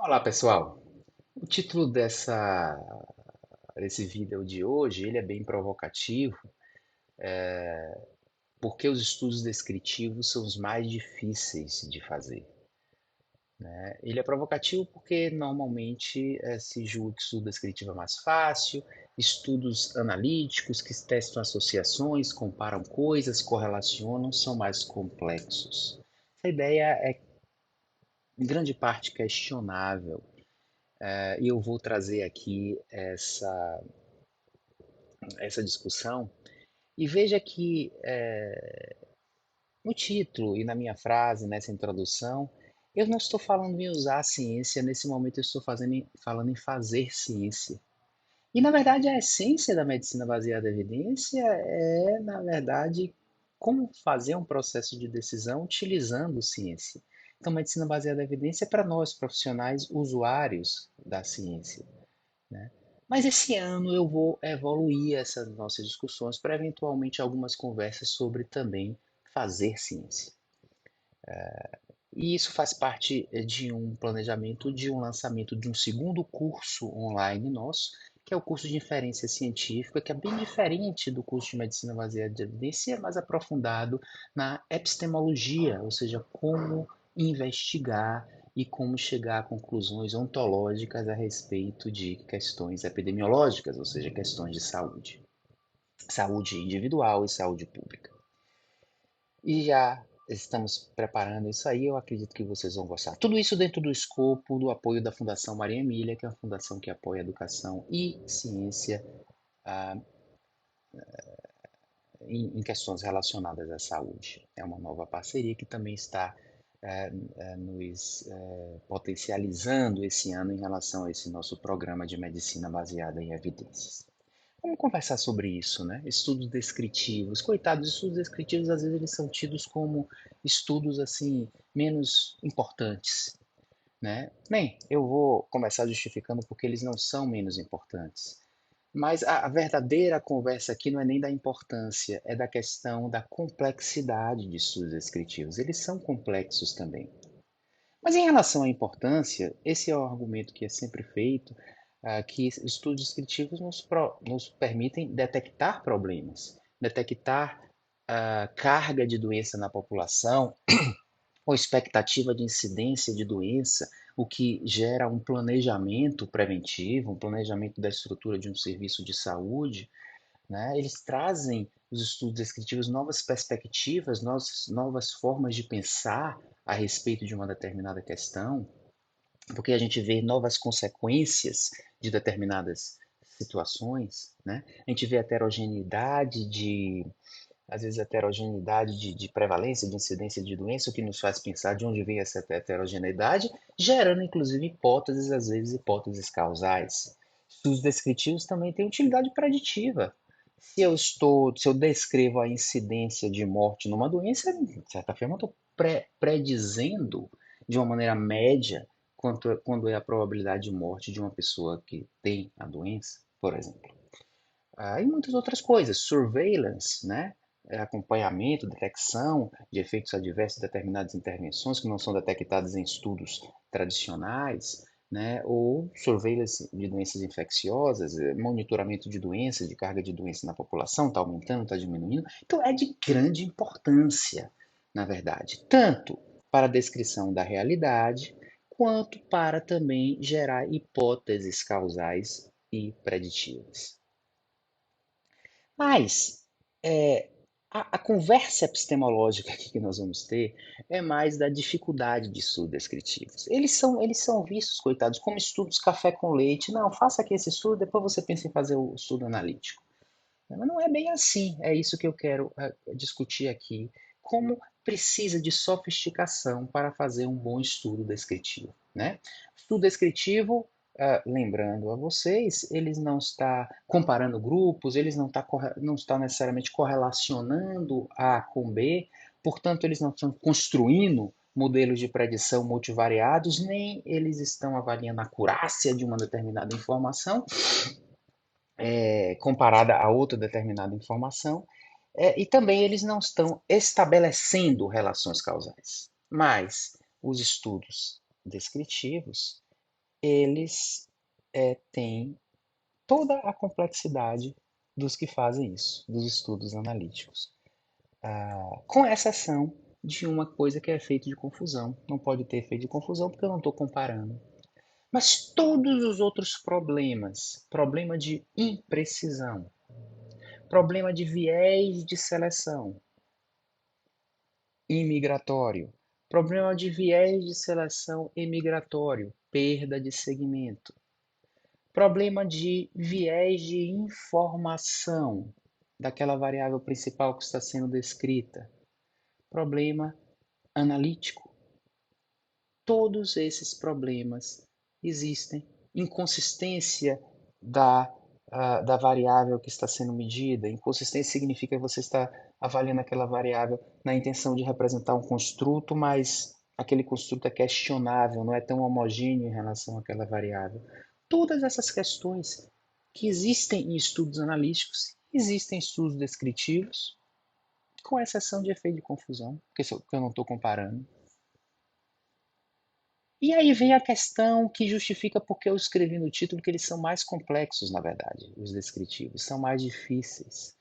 Olá, pessoal. O título desse vídeo de hoje, ele é bem provocativo, porque os estudos descritivos são os mais difíceis de fazer, né? Ele é provocativo porque normalmente se julga que o estudo descritivo é mais fácil, estudos analíticos que testam associações, comparam coisas, correlacionam, são mais complexos. Essa ideia é em grande parte questionável, e eu vou trazer aqui essa discussão. E veja que no título e na minha frase, nessa introdução, eu não estou falando em usar a ciência, nesse momento eu estou falando em fazer ciência. E, na verdade, a essência da medicina baseada em evidência é, na verdade, como fazer um processo de decisão utilizando ciência. Então, medicina baseada em evidência é para nós, profissionais, usuários da ciência, né? Mas esse ano eu vou evoluir essas nossas discussões para eventualmente algumas conversas sobre também fazer ciência. E isso faz parte de um planejamento de um lançamento de um segundo curso online nosso, que é o curso de inferência científica, que é bem diferente do curso de medicina baseada em evidência, mais aprofundado na epistemologia, ou seja, como investigar e como chegar a conclusões ontológicas a respeito de questões epidemiológicas, ou seja, questões de saúde, saúde individual e saúde pública. E já estamos preparando isso aí, eu acredito que vocês vão gostar. Tudo isso dentro do escopo do apoio da Fundação Maria Emília, que é uma fundação que apoia a educação e ciência ah, em questões relacionadas à saúde. É uma nova parceria que também está nos potencializando esse ano em relação a esse nosso programa de medicina baseada em evidências. Vamos conversar sobre isso, né? Estudos descritivos. Coitados, estudos descritivos às vezes eles são tidos como estudos assim menos importantes, né? Bem, eu vou começar justificando porque eles não são menos importantes. Mas a verdadeira conversa aqui não é nem da importância, é da questão da complexidade de estudos descritivos. Eles são complexos também. Mas em relação à importância, esse é o argumento que é sempre feito, que estudos descritivos nos permitem detectar problemas, detectar carga de doença na população ou expectativa de incidência de doença, o que gera um planejamento preventivo, um planejamento da estrutura de um serviço de saúde, né? Eles trazem os estudos descritivos novas perspectivas, novas formas de pensar a respeito de uma determinada questão, porque a gente vê novas consequências de determinadas situações, né? A gente vê heterogeneidade às vezes heterogeneidade de prevalência, de incidência de doença, o que nos faz pensar de onde vem essa heterogeneidade, gerando inclusive hipóteses, às vezes hipóteses causais. Estudos descritivos também têm utilidade preditiva. Se eu descrevo a incidência de morte numa doença, de certa forma, eu estou predizendo de uma maneira média quando é a probabilidade de morte de uma pessoa que tem a doença, por exemplo. E muitas outras coisas, surveillance, né? Acompanhamento, detecção de efeitos adversos de determinadas intervenções que não são detectadas em estudos tradicionais, né? Ou surveillance de doenças infecciosas, monitoramento de doenças, de carga de doença na população, está aumentando, está diminuindo. Então é de grande importância, na verdade, tanto para a descrição da realidade, quanto para também gerar hipóteses causais e preditivas. Mas a conversa epistemológica aqui que nós vamos ter é mais da dificuldade de estudos descritivos. Eles são vistos, coitados, como estudos café com leite. Não, faça aqui esse estudo, depois você pensa em fazer o estudo analítico. Mas não é bem assim. É isso que eu quero discutir aqui. Como precisa de sofisticação para fazer um bom estudo descritivo, né? Estudo descritivo, lembrando a vocês, eles não está comparando grupos, eles não está necessariamente correlacionando A com B, portanto, eles não estão construindo modelos de predição multivariados, nem eles estão avaliando a acurácia de uma determinada informação, comparada a outra determinada informação, e também eles não estão estabelecendo relações causais. Mas os estudos descritivos, eles têm toda a complexidade dos que fazem isso, dos estudos analíticos. Com exceção de uma coisa que é efeito de confusão. Não pode ter efeito de confusão porque eu não estou comparando. Mas todos os outros problemas, problema de imprecisão, problema de viés de seleção imigratório, problema de viés de seleção imigratório, perda de segmento, problema de viés de informação daquela variável principal que está sendo descrita, problema analítico. Todos esses problemas existem. Inconsistência da variável que está sendo medida. Inconsistência significa que você está avaliando aquela variável na intenção de representar um construto, mas aquele construto é questionável, não é tão homogêneo em relação àquela variável. Todas essas questões que existem em estudos analíticos, existem em estudos descritivos, com exceção de efeito de confusão, que eu não estou comparando. E aí vem a questão que justifica porque eu escrevi no título que eles são mais complexos, na verdade, os descritivos, são mais difíceis.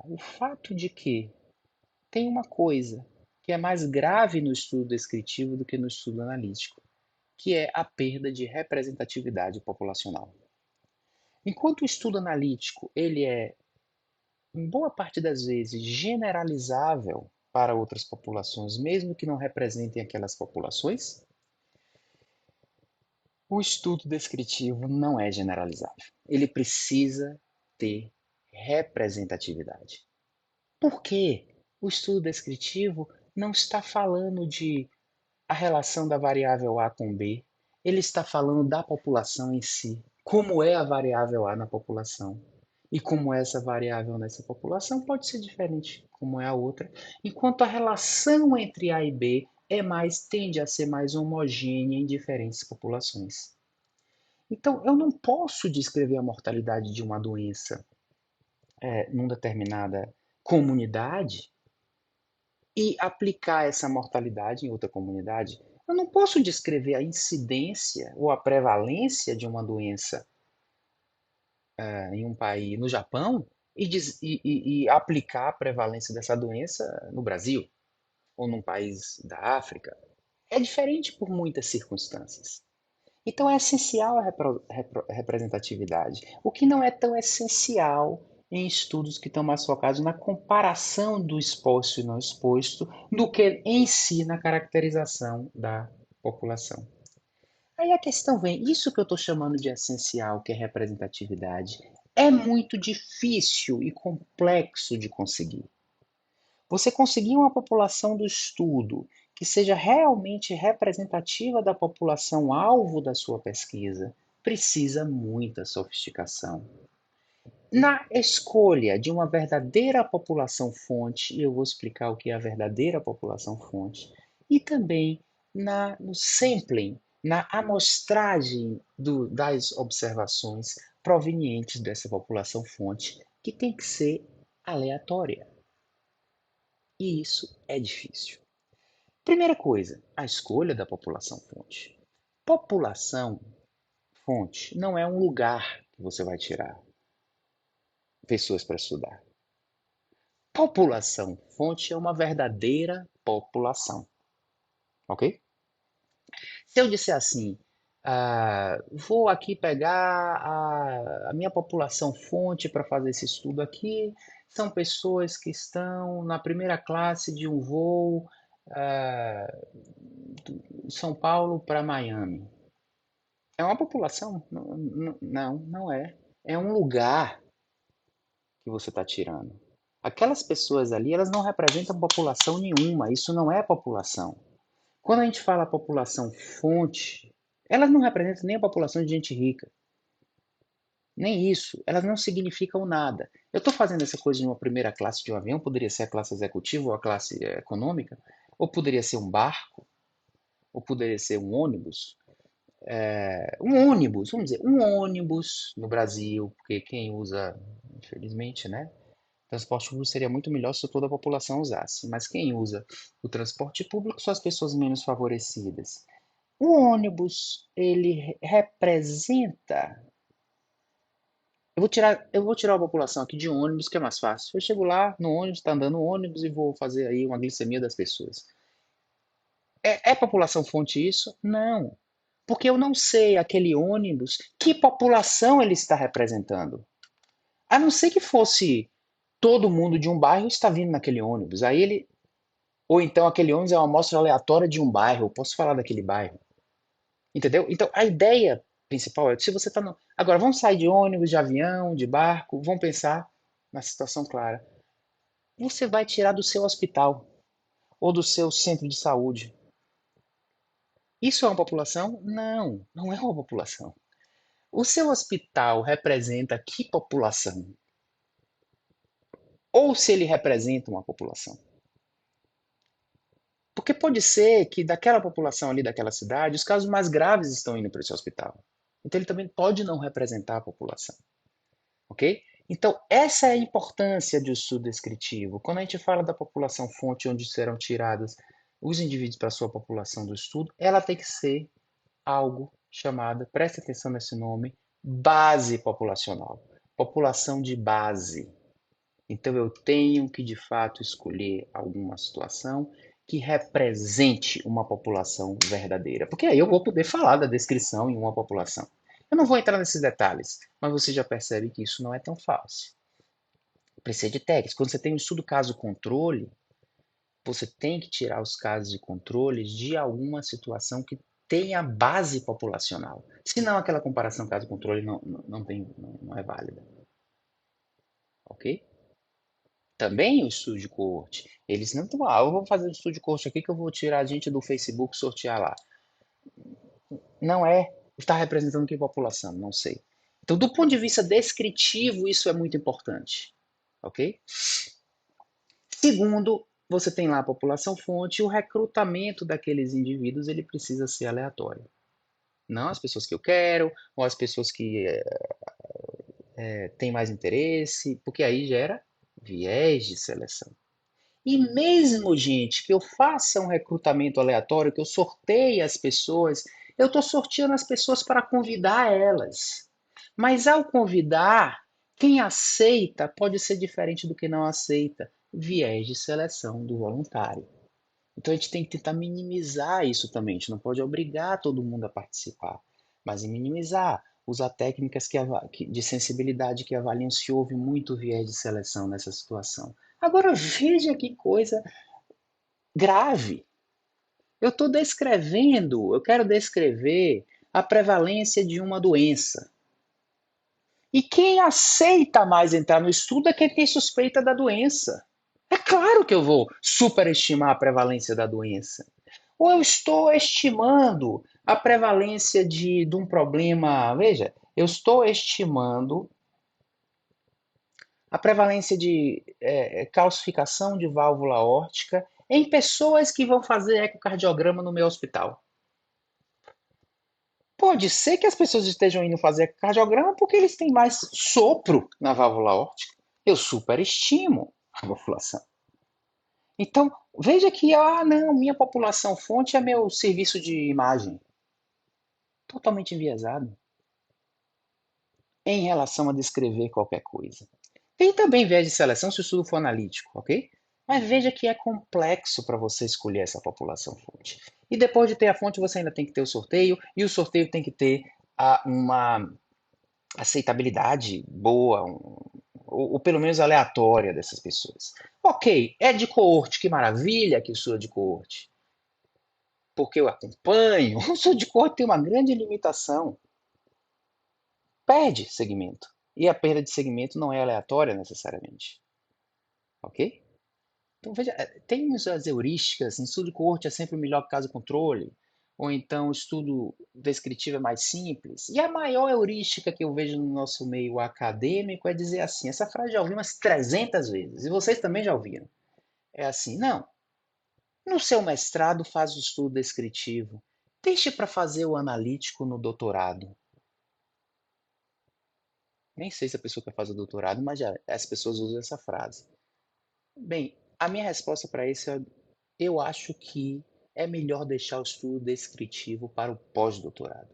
O fato de que tem uma coisa que é mais grave no estudo descritivo do que no estudo analítico, que é a perda de representatividade populacional. Enquanto o estudo analítico ele é, em boa parte das vezes, generalizável para outras populações, mesmo que não representem aquelas populações, o estudo descritivo não é generalizável. Ele precisa ter representatividade. Por quê? O estudo descritivo não está falando de a relação da variável A com B, ele está falando da população em si, como é a variável A na população e como é essa variável nessa população pode ser diferente como é a outra, enquanto a relação entre A e B tende a ser mais homogênea em diferentes populações. Então, eu não posso descrever a mortalidade de uma doença numa determinada comunidade e aplicar essa mortalidade em outra comunidade. Eu não posso descrever a incidência ou a prevalência de uma doença em um país, no Japão, e aplicar a prevalência dessa doença no Brasil ou num país da África. É diferente por muitas circunstâncias. Então é essencial a representatividade, o que não é tão essencial em estudos que estão mais focados na comparação do exposto e não exposto, do que em si na caracterização da população. Aí a questão vem, isso que eu estou chamando de essencial, que é representatividade, é muito difícil e complexo de conseguir. Você conseguir uma população do estudo que seja realmente representativa da população alvo da sua pesquisa precisa muita sofisticação. Na escolha de uma verdadeira população fonte, e eu vou explicar o que é a verdadeira população fonte, e também no sampling, na amostragem das observações provenientes dessa população fonte, que tem que ser aleatória. E isso é difícil. Primeira coisa, a escolha da população fonte. População fonte não é um lugar que você vai tirar pessoas para estudar. População fonte é uma verdadeira população, ok? Se eu disser assim, vou aqui pegar a minha população fonte para fazer esse estudo aqui, são pessoas que estão na primeira classe de um voo de São Paulo para Miami. É uma população? Não é. É um lugar que você está tirando. Aquelas pessoas ali, elas não representam população nenhuma. Isso não é população. Quando a gente fala população fonte, elas não representam nem a população de gente rica. Nem isso. Elas não significam nada. Eu estou fazendo essa coisa em uma primeira classe de um avião, poderia ser a classe executiva ou a classe econômica, ou poderia ser um barco, ou poderia ser um ônibus. Um ônibus, vamos dizer, um ônibus no Brasil, porque quem usa, infelizmente, né? Transporte público seria muito melhor se toda a população usasse, mas quem usa o transporte público são as pessoas menos favorecidas. O ônibus, ele representa. Eu vou tirar a população aqui de ônibus, que é mais fácil. Eu chego lá no ônibus, está andando o ônibus e vou fazer aí uma glicemia das pessoas. É população fonte isso? Não. Porque eu não sei aquele ônibus que população ele está representando. A não ser que fosse todo mundo de um bairro está vindo naquele ônibus. Aí ele. Ou então aquele ônibus é uma amostra aleatória de um bairro. Eu posso falar daquele bairro. Entendeu? Então a ideia principal é se você está no. Agora vamos sair de ônibus, de avião, de barco, vamos pensar na situação clara. Você vai tirar do seu hospital ou do seu centro de saúde. Isso é uma população? Não, não é uma população. O seu hospital representa que população? Ou se ele representa uma população? Porque pode ser que daquela população ali daquela cidade, os casos mais graves estão indo para esse hospital. Então ele também pode não representar a população, ok? Então essa é a importância do estudo descritivo. Quando a gente fala da população fonte onde serão tirados os indivíduos para a sua população do estudo, ela tem que ser algo chamado, preste atenção nesse nome, base populacional. População de base. Então eu tenho que de fato escolher alguma situação que represente uma população verdadeira. Porque aí eu vou poder falar da descrição em uma população. Eu não vou entrar nesses detalhes, mas você já percebe que isso não é tão fácil. Precisa de técnicas. Quando você tem um estudo caso-controle, você tem que tirar os casos de controle de alguma situação que tenha base populacional. Senão aquela comparação caso-controle não é válida. Ok? Também o estudo de coorte. Eles não estão, eu vou fazer um estudo de coorte aqui que eu vou tirar a gente do Facebook e sortear lá. Não é, está representando que população? Não sei. Então, do ponto de vista descritivo, isso é muito importante. Ok? Segundo, você tem lá a população fonte e o recrutamento daqueles indivíduos ele precisa ser aleatório. Não as pessoas que eu quero, ou as pessoas que têm mais interesse, porque aí gera viés de seleção. E mesmo, gente, que eu faça um recrutamento aleatório, que eu sorteie as pessoas, eu estou sorteando as pessoas para convidar elas. Mas ao convidar, quem aceita pode ser diferente do que não aceita. Viés de seleção do voluntário. Então a gente tem que tentar minimizar isso também. A gente não pode obrigar todo mundo a participar, mas minimizar. Usar técnicas de sensibilidade que avaliam se houve muito viés de seleção nessa situação. Agora veja que coisa grave. Eu quero descrever a prevalência de uma doença. E quem aceita mais entrar no estudo é quem tem suspeita da doença. É claro que eu vou superestimar a prevalência da doença. Ou eu estou estimando a prevalência de um problema. Veja, eu estou estimando a prevalência de calcificação de válvula aórtica em pessoas que vão fazer ecocardiograma no meu hospital. Pode ser que as pessoas estejam indo fazer ecocardiograma porque eles têm mais sopro na válvula aórtica. Eu superestimo a população. Então, veja que, não, minha população fonte é meu serviço de imagem. Totalmente enviesado em relação a descrever qualquer coisa. Tem também viés de seleção se o estudo for analítico, ok? Mas veja que é complexo para você escolher essa população fonte. E depois de ter a fonte, você ainda tem que ter o sorteio, e o sorteio tem que ter uma aceitabilidade boa, ou pelo menos aleatória dessas pessoas. Ok, é de coorte, que maravilha que eu sou de coorte. Porque eu acompanho, o sou de coorte tem uma grande limitação. Perde segmento. E a perda de segmento não é aleatória necessariamente. Ok? Então, veja, tem as heurísticas, estudo de coorte é sempre o melhor caso controle, ou então o estudo descritivo é mais simples. E a maior heurística que eu vejo no nosso meio acadêmico é dizer assim, essa frase já ouvi umas 300 vezes, e vocês também já ouviram. É assim, não, no seu mestrado faz o estudo descritivo, deixe para fazer o analítico no doutorado. Nem sei se a pessoa quer fazer o doutorado, mas já as pessoas usam essa frase. Bem, a minha resposta para isso é: eu acho que é melhor deixar o estudo descritivo para o pós-doutorado.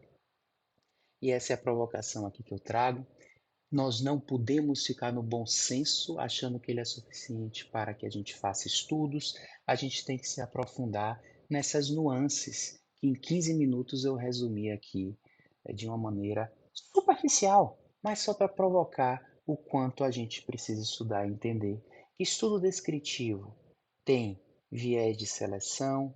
E essa é a provocação aqui que eu trago. Nós não podemos ficar no bom senso achando que ele é suficiente para que a gente faça estudos, a gente tem que se aprofundar nessas nuances que em 15 minutos eu resumi aqui de uma maneira superficial, mas só para provocar o quanto a gente precisa estudar e entender que estudo descritivo tem viés de seleção,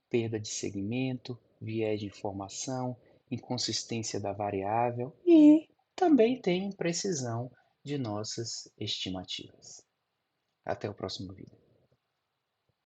perda de segmento, viés de informação, inconsistência da variável e também tem imprecisão de nossas estimativas. Até o próximo vídeo.